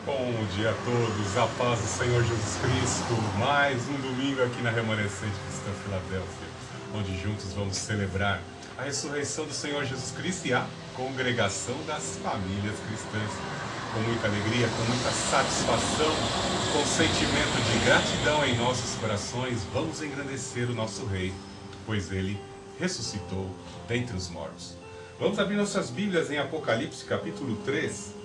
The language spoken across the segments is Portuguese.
Bom dia a todos, a paz do Senhor Jesus Cristo. Mais um domingo aqui na Remanescente Cristã Filadélfia, onde juntos vamos celebrar a ressurreição do Senhor Jesus Cristo e a congregação das famílias cristãs. Com muita alegria, com muita satisfação, com sentimento de gratidão em nossos corações, vamos engrandecer o nosso Rei, pois Ele ressuscitou dentre os mortos. Vamos abrir nossas Bíblias em Apocalipse capítulo 3,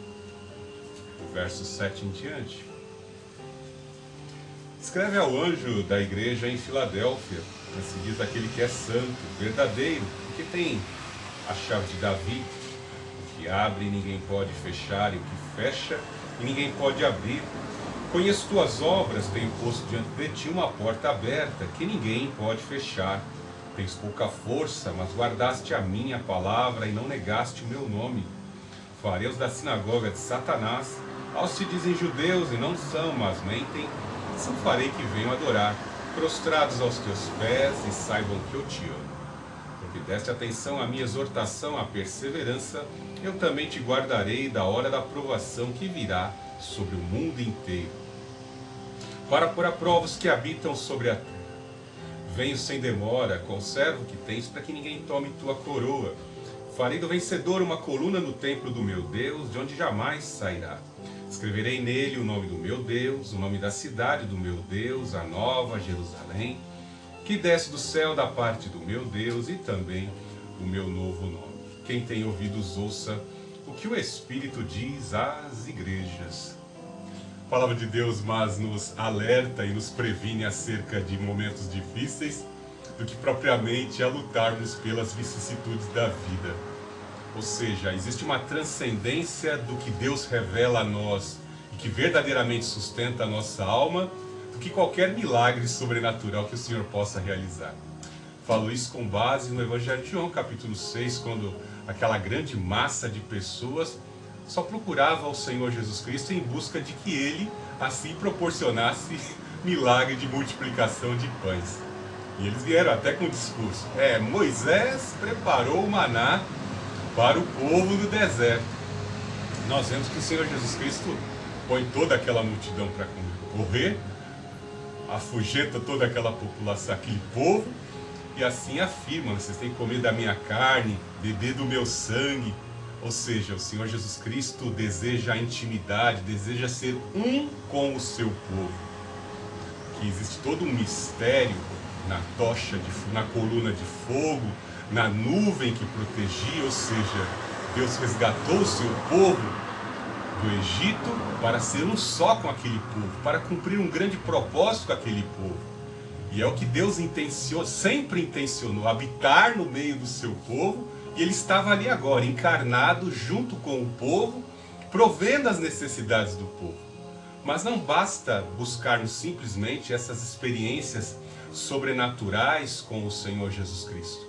o verso 7 em diante. Escreve ao anjo da igreja em Filadélfia, assim diz aquele que é santo, verdadeiro, que tem a chave de Davi, o que abre e ninguém pode fechar, e o que fecha e ninguém pode abrir. Conheço tuas obras, tenho posto diante de ti uma porta aberta, que ninguém pode fechar. Tens pouca força, mas guardaste a minha palavra e não negaste o meu nome. Fariseus da sinagoga de Satanás, aos que dizem judeus e não são, mas mentem, são farei que venham adorar, prostrados aos teus pés, e saibam que eu te amo. Porque deste atenção à minha exortação, à perseverança, eu também te guardarei da hora da provação que virá sobre o mundo inteiro, para pôr a prova os que habitam sobre a terra. Venho sem demora, conserva o que tens, para que ninguém tome tua coroa. Farei do vencedor uma coluna no templo do meu Deus, de onde jamais sairá. Escreverei nele o nome do meu Deus, o nome da cidade do meu Deus, a nova Jerusalém, que desce do céu da parte do meu Deus, e também o meu novo nome. Quem tem ouvidos ouça o que o Espírito diz às igrejas. A palavra de Deus mas nos alerta e nos previne acerca de momentos difíceis, do que propriamente a lutarmos pelas vicissitudes da vida. Ou seja, existe uma transcendência do que Deus revela a nós e que verdadeiramente sustenta a nossa alma, do que qualquer milagre sobrenatural que o Senhor possa realizar. Falo isso com base no Evangelho de João, capítulo 6, quando aquela grande massa de pessoas só procurava o Senhor Jesus Cristo em busca de que Ele assim proporcionasse milagre de multiplicação de pães. E eles vieram até com o discurso: Moisés preparou o maná para o povo no deserto. Nós vemos que o Senhor Jesus Cristo põe toda aquela multidão para correr, afugenta toda aquela população, aquele povo, e assim afirma: vocês têm que comer da minha carne, beber do meu sangue. Ou seja, o Senhor Jesus Cristo deseja a intimidade, deseja ser um com o seu povo. Que existe todo um mistério na tocha, na coluna de fogo, na nuvem que protegia, ou seja, Deus resgatou o seu povo do Egito para ser um só com aquele povo, para cumprir um grande propósito com aquele povo. E é o que Deus sempre intencionou, habitar no meio do seu povo, e Ele estava ali agora, encarnado junto com o povo, provendo as necessidades do povo. Mas não basta buscarmos simplesmente essas experiências sobrenaturais com o Senhor Jesus Cristo.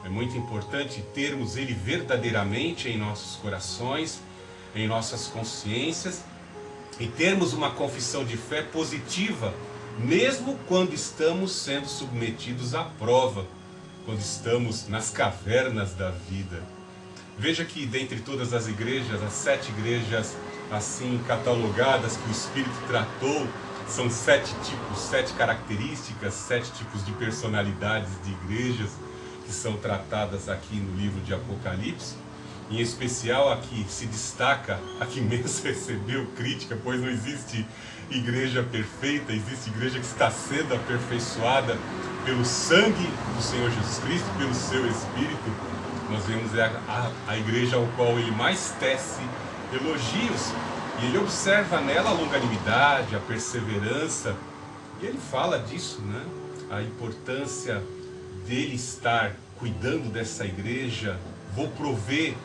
É muito importante termos Ele verdadeiramente em nossos corações, em nossas consciências, e termos uma confissão de fé positiva, mesmo quando estamos sendo submetidos à prova, quando estamos nas cavernas da vida. Veja que dentre todas as igrejas, as 7 igrejas assim catalogadas que o Espírito tratou, são 7 tipos, 7 características, 7 tipos de personalidades de igrejas que são tratadas aqui no livro de Apocalipse. Em especial, aqui se destaca a que menos recebeu crítica, pois não existe igreja perfeita, existe igreja que está sendo aperfeiçoada pelo sangue do Senhor Jesus Cristo, pelo seu Espírito. Nós vemos a igreja ao qual Ele mais tece elogios, e Ele observa nela a longanimidade, a perseverança, e Ele fala disso, né? A importância dele estar cuidando dessa igreja. Vou prover,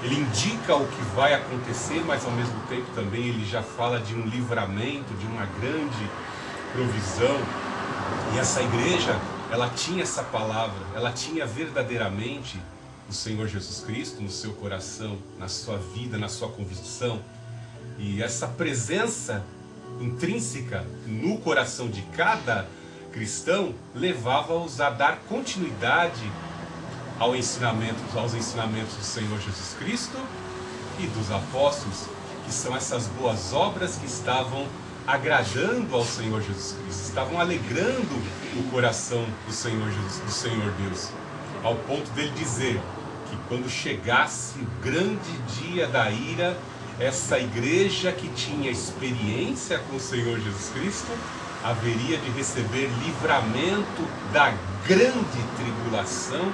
Ele indica o que vai acontecer, mas ao mesmo tempo também Ele já fala de um livramento, de uma grande provisão. E essa igreja, ela tinha essa palavra, ela tinha verdadeiramente o Senhor Jesus Cristo no seu coração, na sua vida, na sua convicção. E essa presença intrínseca no coração de cada cristão levava-os a dar continuidade aos ensinamentos do Senhor Jesus Cristo e dos apóstolos, que são essas boas obras que estavam agradando ao Senhor Jesus Cristo, estavam alegrando o coração do Senhor Jesus, do Senhor Deus, ao ponto dele dizer que quando chegasse o grande dia da ira, essa igreja que tinha experiência com o Senhor Jesus Cristo haveria de receber livramento da grande tribulação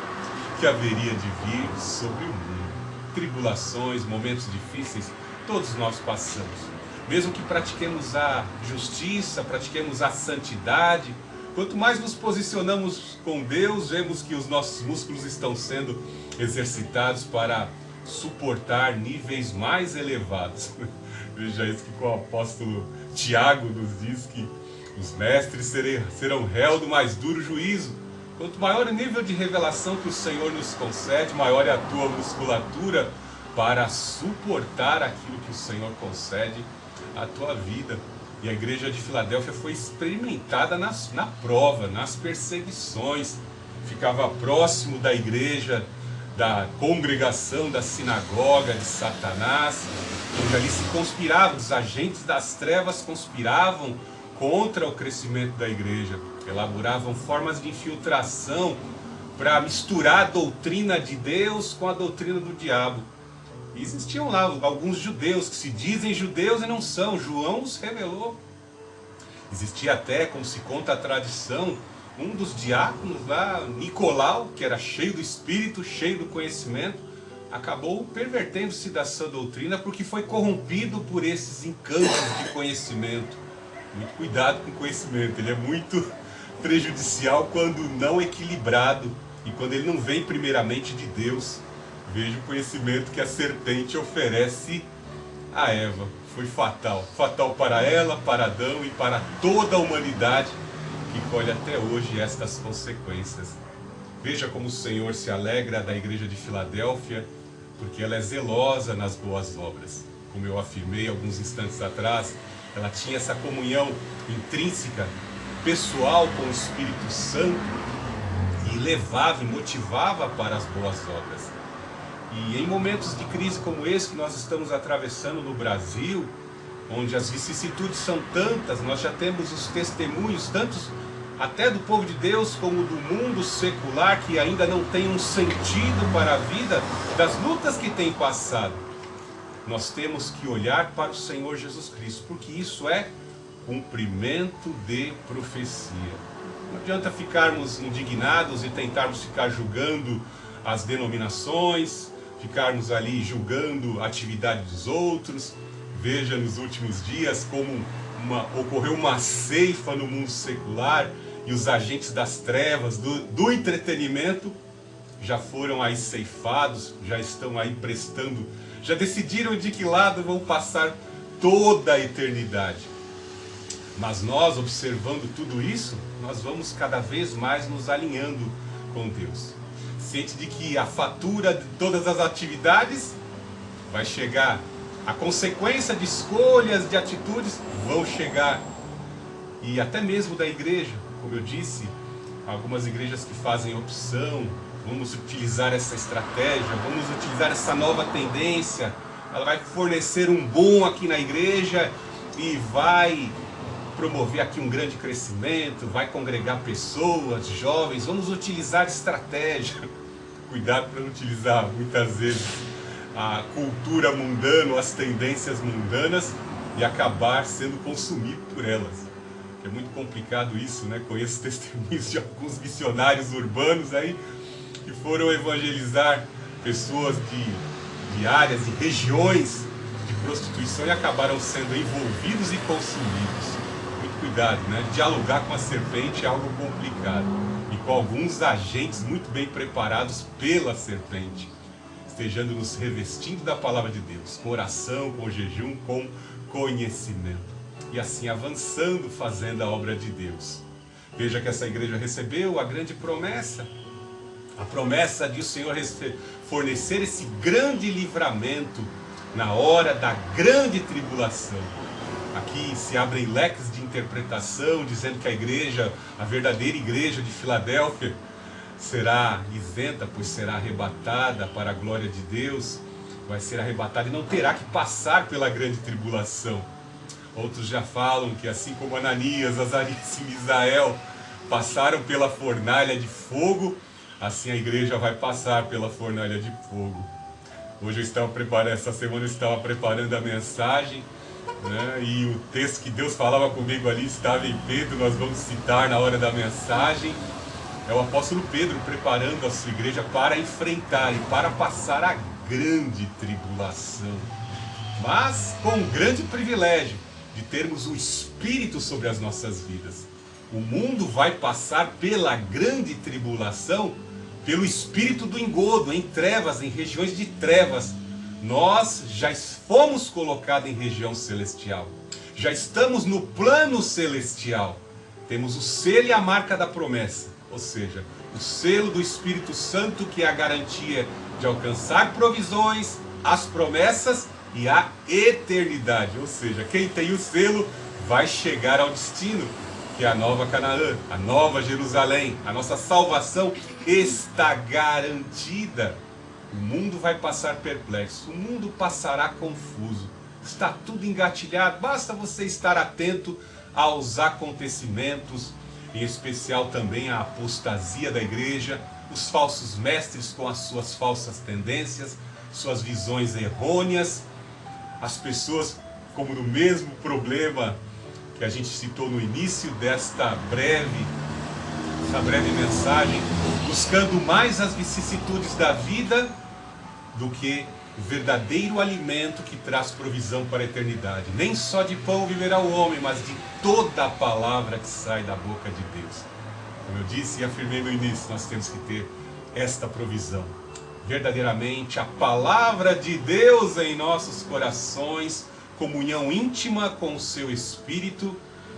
que haveria de vir sobre o mundo. Tribulações, momentos difíceis, todos nós passamos. Mesmo que pratiquemos a justiça, pratiquemos a santidade, quanto mais nos posicionamos com Deus, vemos que os nossos músculos estão sendo exercitados para suportar níveis mais elevados. Veja isso que o apóstolo Tiago nos diz, que os mestres serão réu do mais duro juízo. Quanto maior o nível de revelação que o Senhor nos concede, maior é a tua musculatura para suportar aquilo que o Senhor concede à tua vida. E a igreja de Filadélfia foi experimentada na prova, nas perseguições. Ficava próximo da igreja, da congregação, da sinagoga de Satanás, onde ali se conspiravam, os agentes das trevas conspiravam contra o crescimento da igreja, elaboravam formas de infiltração para misturar a doutrina de Deus com a doutrina do diabo. E existiam lá alguns judeus que se dizem judeus e não são. João os revelou. Existia até, como se conta a tradição, um dos diáconos lá, Nicolau, que era cheio do Espírito, cheio do conhecimento, acabou pervertendo-se da sã doutrina porque foi corrompido por esses encantos de conhecimento. Muito cuidado com o conhecimento, ele é muito prejudicial quando não equilibrado e quando ele não vem primeiramente de Deus. Veja o conhecimento que a serpente oferece a Eva. Foi fatal. Fatal para ela, para Adão e para toda a humanidade que colhe até hoje estas consequências. Veja como o Senhor se alegra da igreja de Filadélfia, porque ela é zelosa nas boas obras. Como eu afirmei alguns instantes atrás, ela tinha essa comunhão intrínseca, pessoal com o Espírito Santo e levava e motivava para as boas obras. E em momentos de crise como esse que nós estamos atravessando no Brasil, onde as vicissitudes são tantas, nós já temos os testemunhos, tantos até do povo de Deus como do mundo secular, que ainda não tem um sentido para a vida, das lutas que tem passado. Nós temos que olhar para o Senhor Jesus Cristo, porque isso é cumprimento de profecia. Não adianta ficarmos indignados e tentarmos ficar julgando as denominações, ficarmos ali julgando a atividade dos outros. Veja nos últimos dias como ocorreu uma ceifa no mundo secular e os agentes das trevas, do entretenimento, já foram aí ceifados, já estão aí prestando, já decidiram de que lado vão passar toda a eternidade. Mas nós, observando tudo isso, nós vamos cada vez mais nos alinhando com Deus. Ciente de que a fatura de todas as atividades vai chegar, a consequência de escolhas, de atitudes vão chegar. E até mesmo da igreja, como eu disse, algumas igrejas que fazem opção, vamos utilizar essa estratégia, vamos utilizar essa nova tendência, ela vai fornecer um boom aqui na igreja e vai promover aqui um grande crescimento, vai congregar pessoas, jovens, vamos utilizar estratégia. Cuidado para não utilizar muitas vezes a cultura mundana, as tendências mundanas e acabar sendo consumido por elas. É muito complicado isso, né? Conheço testemunhos de alguns missionários urbanos aí que foram evangelizar pessoas de áreas, de regiões de prostituição e acabaram sendo envolvidos e consumidos. Muito cuidado, né? Dialogar com a serpente é algo complicado e com alguns agentes muito bem preparados pela serpente. Estejando nos revestindo da palavra de Deus, com oração, com jejum, com conhecimento. E assim avançando, fazendo a obra de Deus. Veja que essa igreja recebeu a grande promessa. A promessa de o Senhor fornecer esse grande livramento na hora da grande tribulação. Aqui se abrem leques de interpretação, dizendo que a igreja, a verdadeira igreja de Filadélfia, será isenta, pois será arrebatada para a glória de Deus. vai ser arrebatado e não terá que passar pela grande tribulação. Outros já falam que assim como Ananias, Azarias e Misael passaram pela fornalha de fogo, assim a igreja vai passar pela fornalha de fogo. Hoje eu estava preparando, essa semana eu estava preparando a mensagem, né, e o texto que Deus falava comigo ali estava em Pedro, nós vamos citar na hora da mensagem. É o apóstolo Pedro preparando a sua igreja para enfrentar e para passar a grande tribulação. Mas com um grande privilégio de termos o Espírito sobre as nossas vidas. O mundo vai passar pela grande tribulação pelo espírito do engodo, em trevas, em regiões de trevas. Nós já fomos colocados em região celestial. Já estamos no plano celestial. Temos o selo e a marca da promessa. Ou seja, o selo do Espírito Santo, que é a garantia de alcançar provisões, as promessas e a eternidade. Ou seja, quem tem o selo vai chegar ao destino, que é a nova Canaã, a nova Jerusalém. A nossa salvação está garantida. O mundo vai passar perplexo, o mundo passará confuso. Está tudo engatilhado, basta você estar atento aos acontecimentos, em especial também a apostasia da igreja, os falsos mestres com as suas falsas tendências, suas visões errôneas, as pessoas como no mesmo problema que a gente citou no início desta breve mensagem, buscando mais as vicissitudes da vida do que o verdadeiro alimento que traz provisão para a eternidade. Nem só de pão viverá o homem, mas de toda a palavra que sai da boca de Deus. Como eu disse e afirmei no início, nós temos que ter esta provisão. Verdadeiramente, a palavra de Deus em nossos corações, comunhão íntima com o seu Espírito,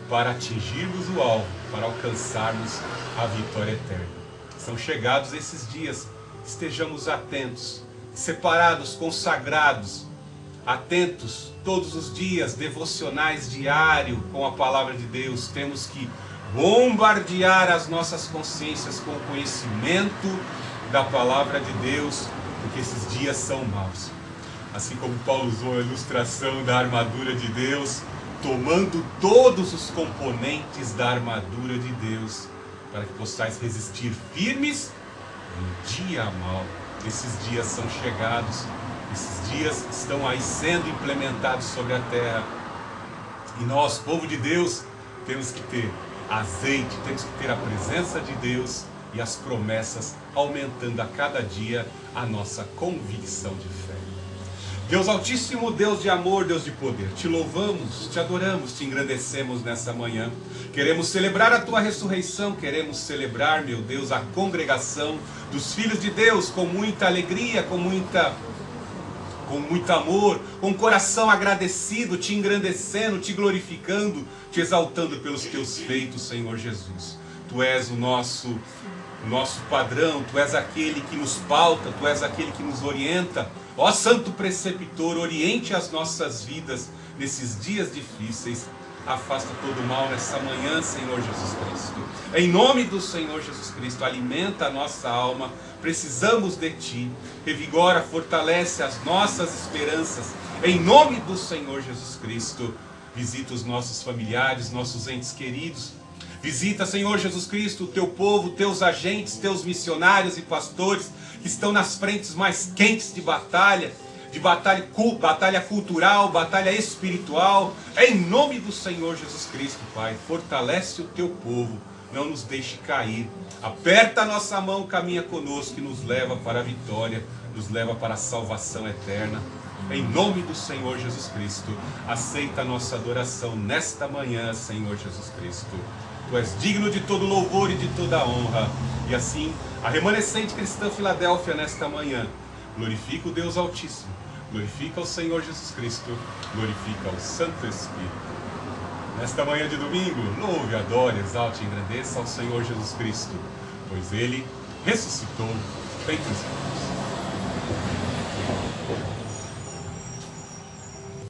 para atingirmos o alvo, para alcançarmos a vitória eterna. São chegados esses dias, estejamos atentos, separados, consagrados, atentos todos os dias, devocionais diário com a palavra de Deus. Temos que bombardear as nossas consciências com o conhecimento da palavra de Deus, porque esses dias são maus. Assim como Paulo usou a ilustração da armadura de Deus, tomando todos os componentes da armadura de Deus, para que possais resistir firmes no dia mau. Esses dias são chegados, esses dias estão aí sendo implementados sobre a terra. E nós, povo de Deus, temos que ter azeite, temos que ter a presença de Deus e as promessas aumentando a cada dia a nossa convicção de fé. Deus Altíssimo, Deus de amor, Deus de poder, te louvamos, te adoramos, te engrandecemos nessa manhã. Queremos celebrar a tua ressurreição, queremos celebrar, meu Deus, a congregação dos filhos de Deus com muita alegria, com muito amor, com o coração agradecido, te engrandecendo, te glorificando, te exaltando pelos teus feitos, Senhor Jesus. Tu és o nosso padrão, tu és aquele que nos pauta, tu és aquele que nos orienta. Ó Santo Preceptor, oriente as nossas vidas nesses dias difíceis. Afasta todo o mal nessa manhã, Senhor Jesus Cristo. Em nome do Senhor Jesus Cristo, alimenta a nossa alma. Precisamos de Ti. Revigora, fortalece as nossas esperanças. Em nome do Senhor Jesus Cristo, visita os nossos familiares, nossos entes queridos. Visita, Senhor Jesus Cristo, o Teu povo, Teus agentes, Teus missionários e pastores que estão nas frentes mais quentes de batalha cultural, batalha espiritual. Em nome do Senhor Jesus Cristo, Pai, fortalece o Teu povo, não nos deixe cair. Aperta a nossa mão, caminha conosco e nos leva para a vitória, nos leva para a salvação eterna. Em nome do Senhor Jesus Cristo, aceita a nossa adoração nesta manhã, Senhor Jesus Cristo. Tu és digno de todo louvor e de toda honra. E assim, a remanescente cristã Filadélfia nesta manhã glorifica o Deus Altíssimo, glorifica o Senhor Jesus Cristo, glorifica o Santo Espírito. Nesta manhã de domingo, louve, adore, exalte e engrandeça ao Senhor Jesus Cristo, pois Ele ressuscitou dentre os mortos.